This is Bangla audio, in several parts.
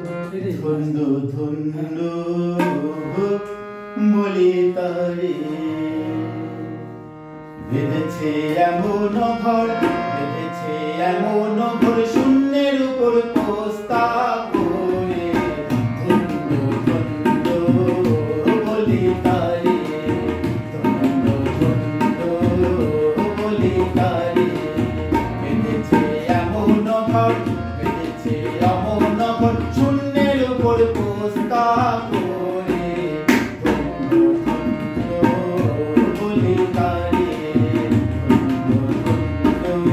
ধন্য ধন্য বলি তারে বেঁধেছে এমন ঘর, বেঁধেছে এমন ঘর শূন্যের উপর পোস্তা করে। ধন্য ধন্য বলি তারে, ধন্য ধন্য বলি তারে। বেঁধেছে এমন ঘর, বেঁধেছে এমন ঘর শূন্যের উপর পোস্তা করে। ধন্য ধন্য বলি তারে, ধন্য ধন্য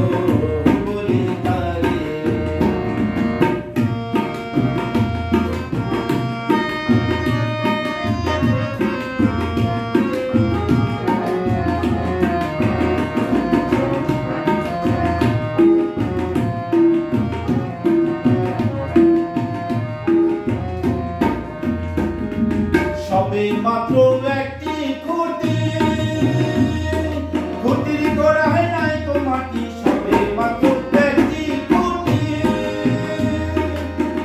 বলি তারে। সবে মাত্র একটি খুঁটি, খুঁটির গোড়ায় নাই তো মাটি। সবে মাত্র একটি খুঁটি,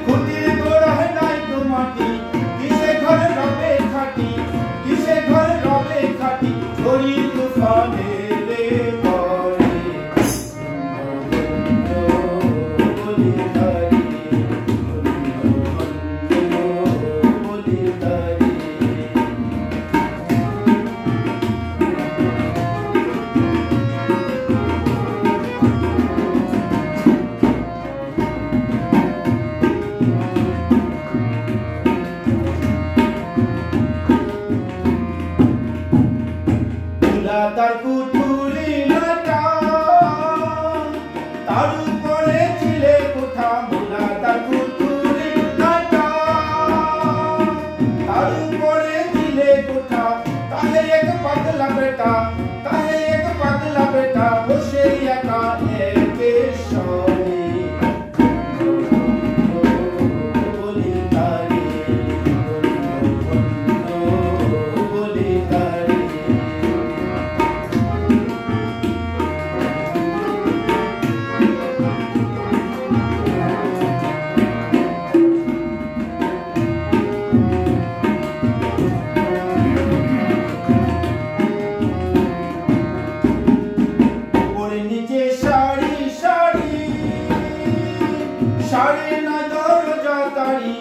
খুঁটির গোড়ায় নাই তো মাটি। কিসে ঘর রবে খাটি, কিসে ঘর রবে খাটি। ঝড়ি তুফানে রে পড়ে। ধন্য ধন্য বলি তারে, ধন্য ধন্য বলি তারে। তার কুঠুরি লাটা, তার উপরে ছিলে কোথা। মোলা তার কুঠুরি লাটা, তার উপরে ছিলে কোথা। তাহে এক পাতলা বেটা, তাহে এক পাতলা বেটা বসে একা একে সরে। বলি তারে, বলি তারে। নিচে সারি সারি, সারি না দরজা তারি।